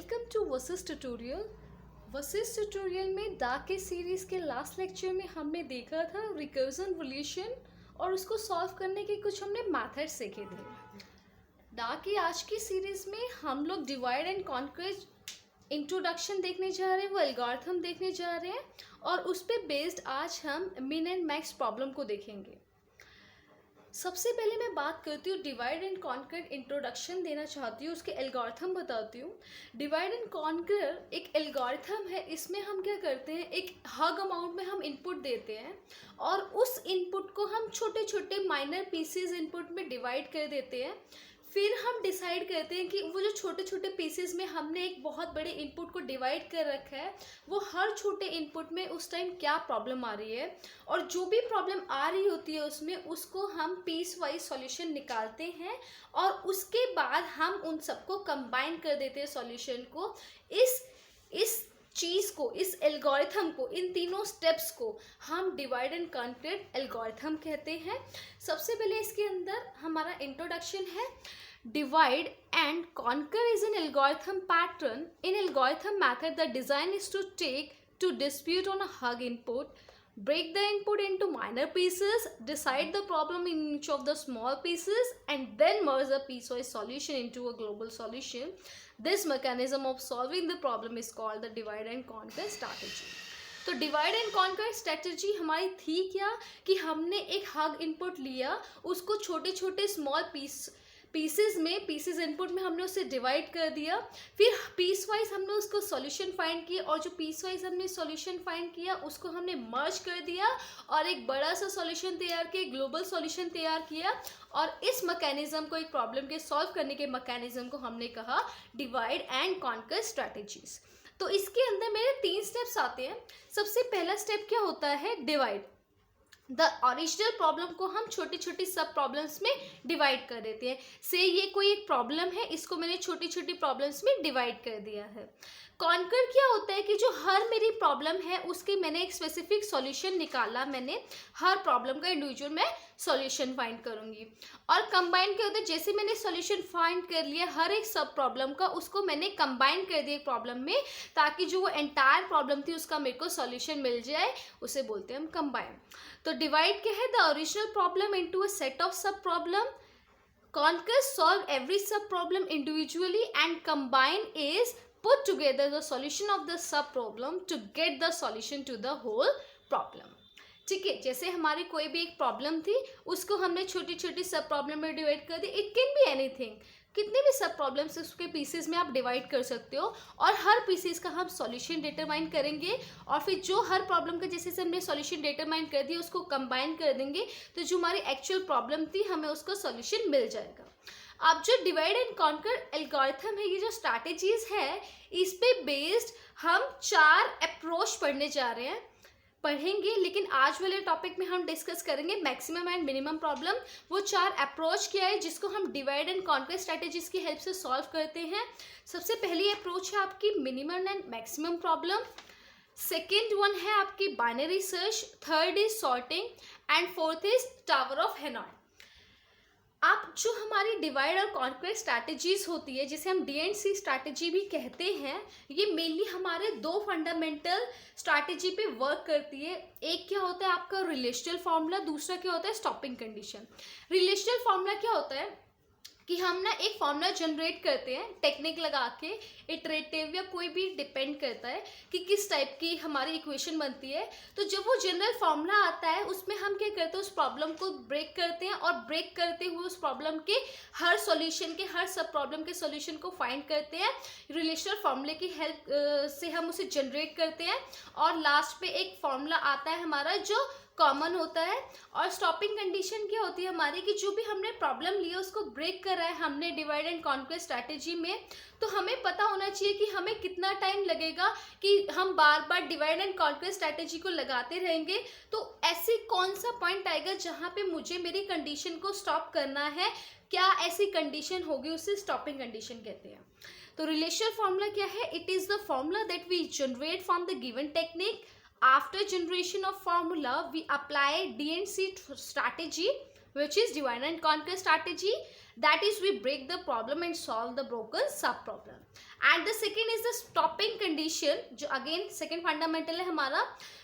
Welcome to versus tutorial. Versus tutorial में दा के सीरीज के लास्ट लेक्चर में हमने देखा था रिकर्जन रिलेशन और उसको सॉल्व करने के कुछ हमने मेथड सीखे थे। दा की आज की सीरीज में हम लोग डिवाइड एंड कॉन्कर इंट्रोडक्शन देखने जा रहे हैं, वो एल्गोरिथम देखने जा रहे हैं और उस पर बेस्ड आज हम मिन एंड मैक्स प्रॉब्लम को देखेंगे। सबसे पहले मैं बात करती हूँ डिवाइड एंड कॉन्कर इंट्रोडक्शन देना चाहती हूँ, उसके एल्गोरिथम बताती हूँ। डिवाइड एंड कॉन्कर एक एल्गोरिथम है, इसमें हम क्या करते हैं, एक हग अमाउंट में हम इनपुट देते हैं और उस इनपुट को हम छोटे छोटे माइनर पीसेस इनपुट में डिवाइड कर देते हैं। फिर हम डिसाइड करते हैं कि वो जो छोटे छोटे पीसेस में हमने एक बहुत बड़े इनपुट को डिवाइड कर रखा है, वो हर छोटे इनपुट में उस टाइम क्या प्रॉब्लम आ रही है और जो भी प्रॉब्लम आ रही होती है उसमें उसको हम पीस वाइज सॉल्यूशन निकालते हैं और उसके बाद हम उन सबको कंबाइन कर देते हैं सॉल्यूशन को। इस चीज़ को, इस एल्गोरिथम को, इन तीनों स्टेप्स को हम डिवाइड एंड कॉन्कर एल्गोरिथम कहते हैं। सबसे पहले इसके अंदर हमारा इंट्रोडक्शन है। Divide and conquer is an algorithm pattern. In algorithm method, the design is to dispute on a hug input, break the input into minor pieces, decide the problem in each of the small pieces, and then merge the piecewise solution into a global solution. This mechanism of solving the problem is called the divide and conquer strategy. तो divide and conquer strategy हमारी थी क्या कि हमने एक हग input लिया, उसको छोटे छोटे स्मॉल पीसेस इनपुट में हमने उसे डिवाइड कर दिया। फिर पीस वाइज हमने उसको सॉल्यूशन फाइंड किया और जो पीस वाइज हमने सॉल्यूशन फाइंड किया उसको हमने मर्ज कर दिया और एक बड़ा सा सॉल्यूशन तैयार किया, ग्लोबल सॉल्यूशन तैयार किया। और इस मैकेनिज्म को, एक प्रॉब्लम के सॉल्व करने के मैकेनिज्म को हमने कहा डिवाइड एंड कॉन्कर स्ट्रैटेजीज। तो इसके अंदर मेरे 3 स्टेप्स आते हैं। सबसे पहला स्टेप क्या होता है, डिवाइड। द ओरिजिनल प्रॉब्लम को हम छोटी छोटी सब प्रॉब्लम्स में डिवाइड कर देते हैं। से ये कोई एक प्रॉब्लम है, इसको मैंने छोटी छोटी प्रॉब्लम्स में डिवाइड कर दिया है। कॉन्कर क्या होता है कि जो हर मेरी प्रॉब्लम है उसके मैंने एक स्पेसिफिक सॉल्यूशन निकाला, मैंने हर प्रॉब्लम का इंडिविजुअल मैं सॉल्यूशन फाइंड करूंगी। और कंबाइन क्या होता है, जैसे मैंने सॉल्यूशन फाइंड कर लिया हर एक सब प्रॉब्लम का, उसको मैंने कंबाइन कर दिया एक प्रॉब्लम में, ताकि जो वो एंटायर प्रॉब्लम थी उसका मेरे को सॉल्यूशन मिल जाए, उसे बोलते हैं हम कंबाइन। तो डिवाइड क्या है, the original problem into a set of सब problem. Conquer solve every sub problem individually and combine is put together the solution of the sub problem to get the solution to the whole problem. ठीक है, जैसे हमारी कोई भी एक problem थी उसको हमने छोटी छोटी सब प्रॉब्लम में डिवाइड कर दी। इट कैन बी एनीथिंग, कितने भी सब प्रॉब्लम्स उसके पीसेस में आप डिवाइड कर सकते हो और हर पीसेस का हम सॉल्यूशन डिटरमाइन करेंगे और फिर जो हर प्रॉब्लम का जैसे से हमने सॉल्यूशन डिटरमाइन कर दिया उसको कंबाइन कर देंगे, तो जो हमारी एक्चुअल प्रॉब्लम थी हमें उसका सॉल्यूशन मिल जाएगा। अब जो डिवाइड एंड कॉन्कर एल्गोरिथम है, ये जो स्ट्रैटेजीज है, इस पे बेस्ड हम 4 अप्रोच पढ़ेंगे, लेकिन आज वाले टॉपिक में हम डिस्कस करेंगे मैक्सिमम एंड मिनिमम प्रॉब्लम। वो 4 अप्रोच क्या है जिसको हम डिवाइड एंड कॉन्कर स्ट्रैटेजीज की हेल्प से सॉल्व करते हैं। सबसे पहली अप्रोच है आपकी minimum and maximum problem, second one है आपकी binary search, third is sorting and fourth is tower of Hanoi. आप जो हमारी डिवाइड और कॉन्कर स्ट्रैटेजीज होती है, जिसे हम DNC स्ट्रैटेजी भी कहते हैं, ये मेनली हमारे 2 फंडामेंटल स्ट्रैटेजी पे वर्क करती है। एक क्या होता है आपका रिलेशनल फॉर्मूला, दूसरा क्या होता है स्टॉपिंग कंडीशन। रिलेशनल फॉर्मूला क्या होता है कि हम ना एक फॉर्मूला जनरेट करते हैं टेक्निक लगा के, इटरेटिव या कोई भी डिपेंड करता है कि किस टाइप की हमारी इक्वेशन बनती है। तो जब वो जनरल फॉर्मूला आता है उसमें हम क्या करते हैं, उस प्रॉब्लम को ब्रेक करते हैं और ब्रेक करते हुए उस प्रॉब्लम के हर सॉल्यूशन के, हर सब प्रॉब्लम के सॉल्यूशन को फाइंड करते हैं। रिलेशनल फॉर्मूले की हेल्प से हम उसे जनरेट करते हैं और लास्ट पे एक फॉर्मूला आता है हमारा जो कॉमन होता है। और स्टॉपिंग कंडीशन क्या होती है हमारी कि जो भी हमने प्रॉब्लम लिया उसको ब्रेक करा है हमने डिवाइड एंड कॉन्कर स्ट्रैटेजी में, तो हमें पता होना चाहिए कि हमें कितना टाइम लगेगा कि हम बार बार डिवाइड एंड कॉन्कर स्ट्रैटेजी को लगाते रहेंगे। तो ऐसी कौन सा पॉइंट आएगा जहाँ पे मुझे मेरी कंडीशन को स्टॉप करना है, क्या ऐसी कंडीशन होगी, उसे स्टॉपिंग कंडीशन कहते हैं। तो रिलेशनल फॉर्मूला क्या है, it is the formula that we generate from the given technique. After generation of formula, we apply DNC strategy, which is divide and conquer strategy, that is we break the problem and solve the broken sub problem. And the second is the stopping condition, जो again second fundamental है हमारा।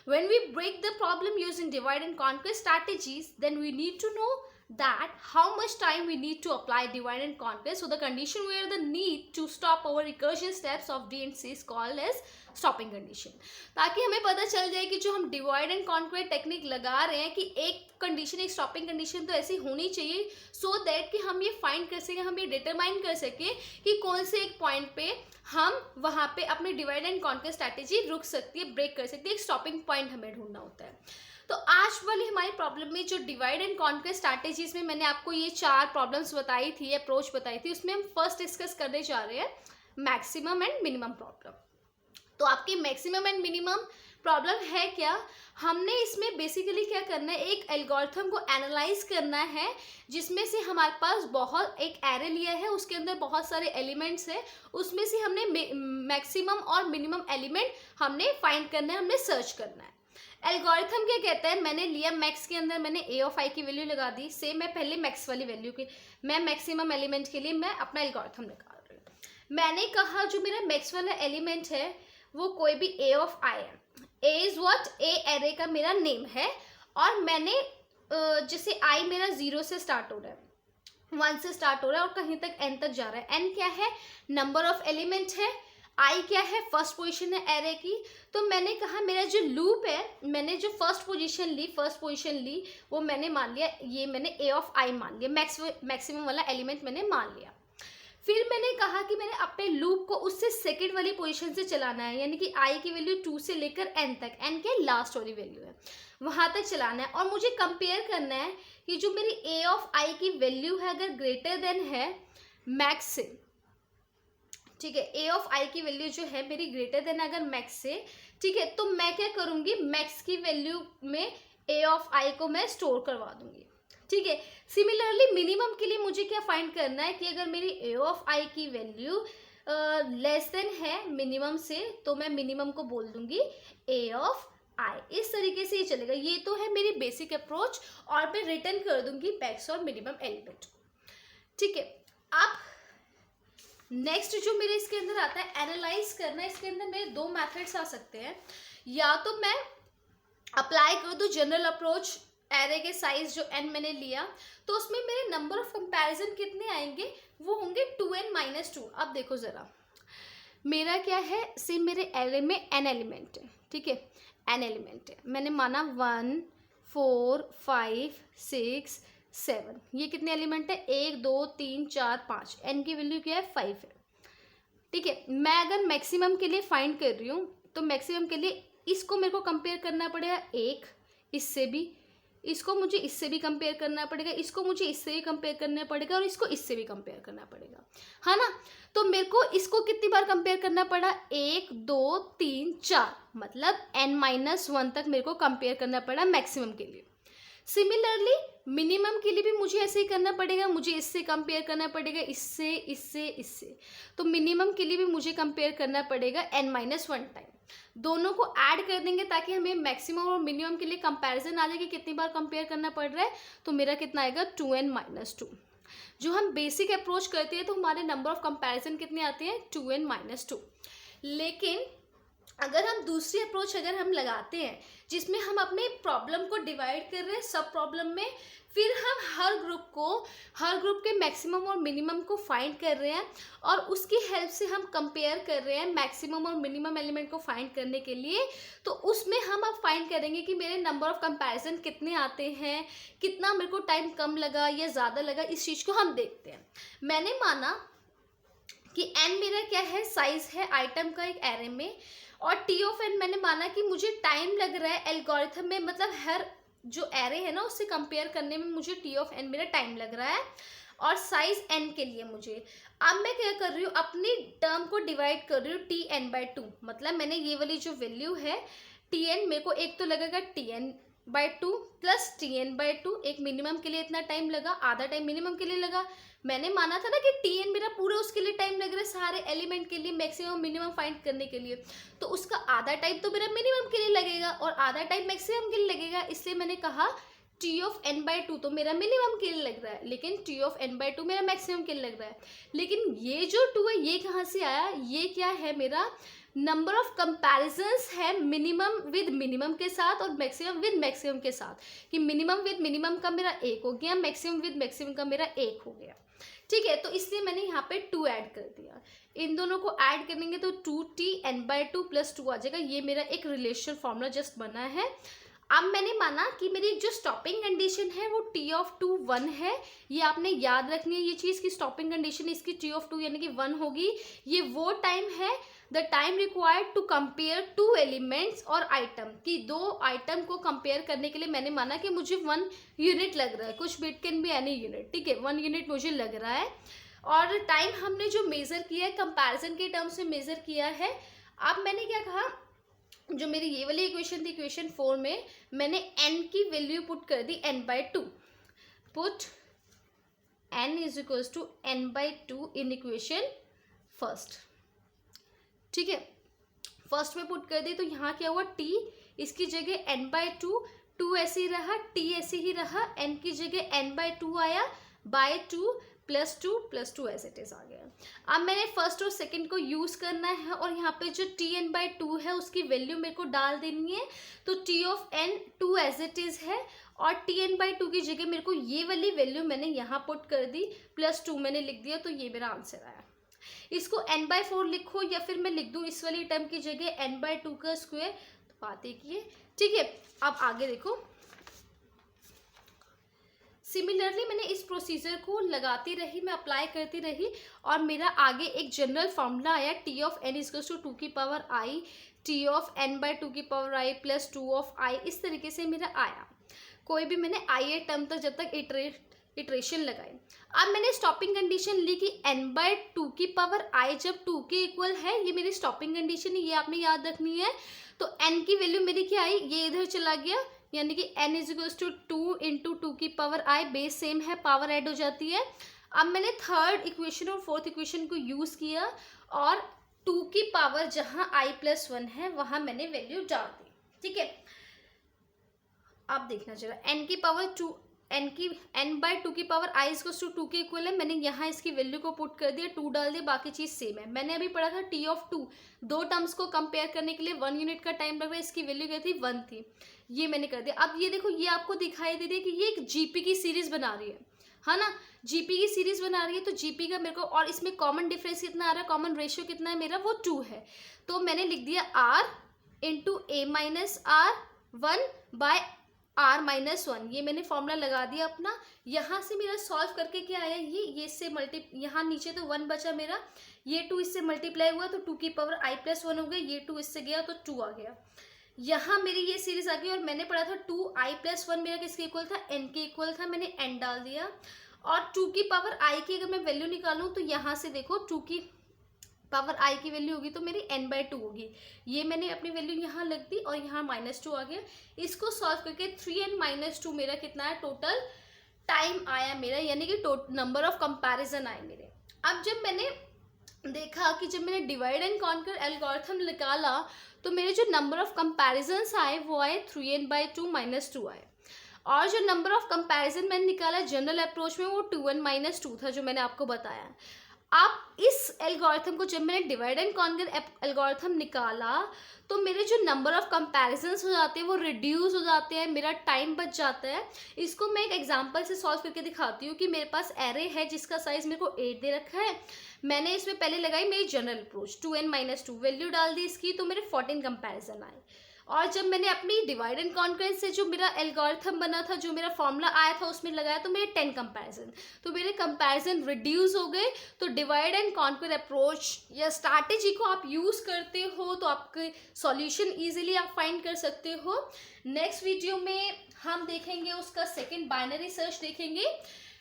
When we break the problem using divide and conquest strategies, then we need to know that how much time we need to apply divide and conquer. So the condition where the need to stop our recursion steps of D and C is called as stopping condition, ताकि हमें पता चल जाए कि जो हम divide and conquest technique लगा रहे हैं कि एक कंडीशन, एक स्टॉपिंग कंडीशन तो ऐसी होनी चाहिए सो दैट कि हम ये फाइंड कर सकें, हम ये डिटरमाइन कर सकें कि कौन से एक पॉइंट पे हम वहाँ पे अपनी डिवाइड एंड कॉन्क्वेस्ट स्ट्रैटेजी रुक सकती है, ब्रेक कर सकती है। एक स्टॉपिंग पॉइंट हमें ढूंढना होता है। तो आज वाली हमारी प्रॉब्लम में जो डिवाइड एंड कॉन्क्वेस्ट स्ट्रैटेजीज में मैंने आपको ये 4 प्रॉब्लम्स बताई थी, अप्रोच बताई थी, उसमें हम फर्स्ट डिस्कस करने जा रहे हैं मैक्सिमम एंड मिनिमम प्रॉब्लम। तो आपकी मैक्सिमम एंड मिनिमम प्रॉब्लम है क्या? हमने इसमें बेसिकली क्या करना है, एक एल्गोरिथम को एनालाइज करना है जिसमें से हमारे पास बहुत एक एरे लिया है, उसके अंदर बहुत सारे एलिमेंट्स हैं, उसमें से हमने मैक्सिमम और मिनिमम एलिमेंट हमने फाइंड करना है, हमने सर्च करना है। एल्गोरिथम क्या कहता है, मैंने लिया मैक्स के अंदर मैंने ए ऑफ आई की वैल्यू लगा दी, सेम मैं पहले मैक्स वाली वैल्यू की, मैं मैक्सिमम एलिमेंट के लिए मैं अपना एल्गोरिथम निकाल रही हूँ। मैंने कहा जो मेरा मैक्स वाला एलिमेंट है वो कोई भी ए ऑफ आई है, ए इज व्हाट, ए एरे का मेरा नेम है, और मैंने जैसे आई मेरा 0 से स्टार्ट हो रहा है, 1 से स्टार्ट हो रहा है और कहीं तक n तक जा रहा है। n क्या है, नंबर ऑफ एलिमेंट है, आई क्या है, फर्स्ट पोजीशन है एरे की। तो मैंने कहा मेरा जो लूप है, मैंने जो फर्स्ट पोजीशन ली वो मैंने मान लिया, ये मैंने ए ऑफ आई मान लिया, मैक्सिमम वाला एलिमेंट मैंने मान लिया। फिर मैंने कहा कि मैंने अपने लूप को उससे सेकंड वाली पोजीशन से चलाना है, यानी कि आई की वैल्यू 2 से लेकर n तक, n के लास्ट वाली वैल्यू है, वहां तक चलाना है। और मुझे कंपेयर करना है कि जो मेरी ए ऑफ आई की वैल्यू है अगर ग्रेटर देन है मैक्स से, ठीक है, ए ऑफ आई की वैल्यू जो है मेरी ग्रेटर देन अगर मैक्स से, ठीक है, तो मैं क्या करूंगी, मैक्स की वैल्यू में ए ऑफ आई को मैं स्टोर करवा दूंगी, ठीक है। सिमिलरली मिनिमम के लिए मुझे क्या फाइंड करना है कि अगर मेरी ए ऑफ आई की वैल्यू लेस देन है मिनिमम से, तो मैं मिनिमम को बोल दूंगी ए ऑफ आई। इस तरीके से ये चलेगा। ये तो है मेरी बेसिक अप्रोच, और मैं रिटर्न कर दूंगी मैक्स और मिनिमम एलिमेंट, ठीक है। अब नेक्स्ट जो मेरे इसके अंदर आता है एनालाइज करना, इसके अंदर मेरे 2 मेथड्स आ सकते हैं। या तो मैं अप्लाई कर दूं जनरल अप्रोच, एरे के साइज जो n मैंने लिया, तो उसमें मेरे नंबर ऑफ कंपैरिजन कितने आएंगे, वो होंगे 2n-2। अब देखो जरा, मेरा क्या है, सिर्फ मेरे एरे में n एलिमेंट है, ठीक है, n एलिमेंट है, मैंने माना 1 4 5 6 7, ये कितने एलिमेंट है, 1 2 3 4 5, n की वैल्यू क्या है 5 है, ठीक है। मैं अगर मैक्सिमम के लिए फाइंड कर रही हूँ, तो मैक्सिमम के लिए इसको मेरे को कंपेयर करना पड़ेगा, एक इससे भी, इसको मुझे इससे भी कंपेयर करना पड़ेगा, इसको मुझे इससे भी कंपेयर करना पड़ेगा, और इसको इससे भी कंपेयर करना पड़ेगा, है ना। तो मेरे को इसको कितनी बार कंपेयर करना पड़ा, 1 2 3 4, मतलब n-1 तक मेरे को कंपेयर करना पड़ा मैक्सिमम के लिए। सिमिलरली मिनिमम के लिए भी मुझे ऐसे ही करना पड़ेगा, मुझे इससे कंपेयर करना पड़ेगा, इससे इससे इससे, तो मिनिमम के लिए भी मुझे कंपेयर करना पड़ेगा n-1 टाइम। दोनों को ऐड कर देंगे ताकि हमें मैक्सिमम और मिनिमम के लिए कंपैरिजन आ जाए कि कितनी बार कंपेयर करना पड़ रहा है, तो मेरा कितना आएगा 2n-2। जो हम बेसिक अप्रोच करते हैं तो हमारे नंबर ऑफ कंपैरिजन कितने आते हैं, 2n-2। लेकिन अगर हम दूसरी अप्रोच अगर हम लगाते हैं जिसमें हम अपने प्रॉब्लम को डिवाइड कर रहे हैं सब प्रॉब्लम में, फिर हम हर ग्रुप के मैक्सिमम और मिनिमम को फाइंड कर रहे हैं, और उसकी हेल्प से हम कंपेयर कर रहे हैं मैक्सिमम और मिनिमम एलिमेंट को फाइंड करने के लिए, तो उसमें हम अब फाइंड करेंगे कि मेरे नंबर ऑफ कंपैरिजन कितने आते हैं, कितना मेरे को टाइम कम लगा या ज़्यादा लगा, इस चीज़ को हम देखते हैं। मैंने माना कि n मेरा क्या है, साइज है आइटम का एक एरे में, और टी ऑफ एन मैंने माना कि मुझे टाइम लग रहा है एल्गोरिथम में, मतलब हर जो एरे है ना उससे कंपेयर करने में मुझे टी ऑफ एन मेरा टाइम लग रहा है, और साइज n के लिए मुझे, अब मैं क्या कर रही हूँ, अपनी टर्म को डिवाइड कर रही हूँ Tn/2, मतलब मैंने ये वाली जो वैल्यू है Tn, मेरे को एक तो लगेगा Tn/2 प्लस Tn/2, एक मिनिमम के लिए इतना टाइम लगा, आधा टाइम मिनिमम के लिए लगा। मैंने माना था ना कि Tn मेरा पूरा उसके लिए टाइम लग रहा है, सारे एलिमेंट के लिए मैक्सिमम मिनिमम फाइंड करने के लिए, तो उसका आधा टाइम तो मेरा मिनिमम के लिए लगेगा और आधा टाइम मैक्सिमम के लिए लगेगा, इसलिए मैंने कहा T of n by two तो मेरा मिनिमम के लिए लग रहा है, लेकिन T of n by two मेरा मैक्सिमम के लिए लग रहा है। लेकिन ये जो टू है ये कहाँ से आया, ये क्या है, मेरा नंबर ऑफ कंपैरिजंस है मिनिमम विद मिनिमम के साथ और मैक्सिमम विद मैक्सिमम के साथ, कि मिनिमम विद मिनिमम का मेरा एक हो गया, मैक्सिमम विद मैक्सिमम का मेरा एक हो गया। ठीक है, तो इसलिए मैंने यहाँ पे 2 ऐड कर दिया। इन दोनों को ऐड करेंगे तो 2t(n/2 + 2 आ जाएगा। ये मेरा एक रिलेशन फॉर्मूला जस्ट बना है। अब मैंने माना कि मेरी जो स्टॉपिंग कंडीशन है वो t(2) 1 है। ये आपने याद रखनी है ये चीज़ कि स्टॉपिंग कंडीशन इसकी t(2) यानी कि 1 होगी। ये वो टाइम है, the time required to compare 2 elements और आइटम, कि 2 आइटम को कंपेयर करने के लिए मैंने माना कि मुझे 1 यूनिट लग रहा है, कुछ bit can be any unit, ठीक है, 1 यूनिट मुझे लग रहा है। और टाइम हमने जो मेज़र किया है कंपैरिजन के टर्म्स में मेज़र किया है। अब मैंने क्या कहा, जो मेरी ये वाली इक्वेशन थी, इक्वेशन 4 में मैंने n की वैल्यू पुट कर दी n/2, put n = n/2 in equation first. ठीक है, फर्स्ट में पुट कर दी तो यहाँ क्या हुआ, t इसकी जगह n/2, 2 ऐसे ही रहा, t ऐसे ही रहा, n की जगह n/2 आया, बाय 2 + 2 एज इट इज आ गया। अब मैंने फर्स्ट और सेकंड को यूज करना है और यहाँ पे जो tn/2 है उसकी वैल्यू मेरे को डाल देनी है। तो t of n 2 as it is है और tn/2 की जगह मेरे को ये वाली वैल्यू मैंने यहाँ पुट कर दी, +2 मैंने लिख दिया, तो ये मेरा आंसर आया। इसको n/4 लिखो या फिर मैं लिख दूँ इस वाली टर्म की जगह n/2 का स्क्वायर, तो बात एक ही है। ठीक है, अब आगे देखो, सिमिलरली मैंने इस प्रोसीजर को लगाती रही, मैं अप्लाई करती रही और मेरा आगे एक जनरल फॉर्मूला आया, t ऑफ n = 2 की power i, t of n/2 की पावर i + 2 ऑफ i, इस तरीके से मेरा आया। कोई भी मैंने i टर्म तक जब तक इटरेशन लगाई। अब मैंने स्टॉपिंग कंडीशन ली कि n/2 की पावर i जब 2 के इक्वल है, ये मेरी स्टॉपिंग कंडीशन है, ये आपने याद रखनी है। तो n की वैल्यू मेरी क्या आई, ये इधर चला गया, यानी कि n = 2 × 2 की पावर i, बेस सेम है, पावर ऐड हो जाती है। अब मैंने थर्ड इक्वेशन और फोर्थ इक्वेशन को यूज़ किया और 2 की पावर जहाँ i + 1 है वहाँ मैंने वैल्यू डाल दी। ठीक है, अब देखना जरा, n/2 की पावर i = 2 के इक्वल है, मैंने यहाँ इसकी वैल्यू को पुट कर दिया, 2 डाल दिया, बाकी चीज़ सेम है। मैंने अभी पढ़ा था t ऑफ 2, 2 टर्म्स को कंपेयर करने के लिए 1 यूनिट का टाइम लग रहा है, इसकी वैल्यू क्या थी, 1 थी, ये मैंने कर दिया। अब ये देखो, ये आपको दिखाई दे रही है कि ये एक जीपी की सीरीज बना रही है ना, जीपी की सीरीज बना रही है। तो जीपी का मेरे को, और इसमें कॉमन डिफरेंस कितना आ रहा है, कॉमन रेशियो कितना है मेरा, वो 2 है। तो मैंने लिख दिया r × a-r1/r-1, ये मैंने फॉर्मूला लगा दिया अपना। यहाँ से मेरा सॉल्व करके क्या आया, ये इससे यहाँ नीचे तो 1 बचा मेरा, ये 2 इससे मल्टीप्लाई हुआ तो 2 की पावर i + 1 हो गया, ये 2 इससे गया तो 2 आ गया। यहाँ मेरी ये सीरीज आ गई और मैंने पढ़ा था 2i + 1 मेरा किसके इक्वल था, n के इक्वल था, मैंने n डाल दिया। और 2 की पावर i की अगर मैं वैल्यू निकालूं तो यहाँ से देखो 2 की पावर i की वैल्यू होगी तो मेरी n/2 होगी, ये मैंने अपनी वैल्यू यहाँ लग दी और यहाँ -2 आ गया। इसको सॉल्व करके 3n - 2 मेरा कितना है, टोटल टाइम आया मेरा, यानी कि नंबर ऑफ कंपैरिजन आए मेरे। अब जब मैंने देखा कि जब मैंने डिवाइड एंड कॉन्कर एल्गोरिथम निकाला तो मेरे जो नंबर ऑफ कंपैरिजन्स आए वो आए 3n/2 - 2 आए, और जो नंबर ऑफ कंपैरिजन मैंने निकाला जनरल अप्रोच में वो 2n - 2 था, जो मैंने आपको बताया। अब इस एल्गोरिथम को जब मैंने डिवाइड एंड कॉन्कर एल्गोरिथम निकाला तो मेरे जो नंबर ऑफ कंपैरिजन्स हो जाते हैं वो रिड्यूस हो जाते हैं, मेरा टाइम बच जाता है। इसको मैं एक एग्जांपल से सॉल्व करके दिखाती हूँ कि मेरे पास एरे है जिसका साइज मेरे को 8 दे रखा है। मैंने इसमें पहले लगाई मेरी जनरल अप्रोच, 2n - 2 वैल्यू डाल दी इसकी, तो मेरे 14 कंपैरिजन आए। और जब मैंने अपनी डिवाइड एंड कॉन्कर से जो मेरा एल्गोरिथम बना था, जो मेरा फॉर्मूला आया था उसमें लगाया तो मेरे 10 कंपैरिजन, तो मेरे कंपैरिजन रिड्यूस हो गए। तो डिवाइड एंड कॉन्कर अप्रोच या स्ट्रैटेजी को आप यूज़ करते हो तो आपके सॉल्यूशन इजीली आप फाइंड कर सकते हो। नेक्स्ट वीडियो में हम देखेंगे उसका सेकेंड बाइनरी सर्च देखेंगे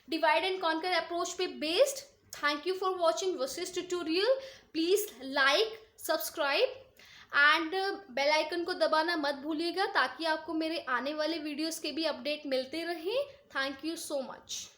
डिवाइड एंड कॉन्कर अप्रोच पे based. Thank you for watching versus tutorial. Please like, subscribe and bell icon को दबाना मत भूलिएगा ताकि आपको मेरे आने वाले वीडियोस के भी अपडेट मिलते रहें। Thank you so much.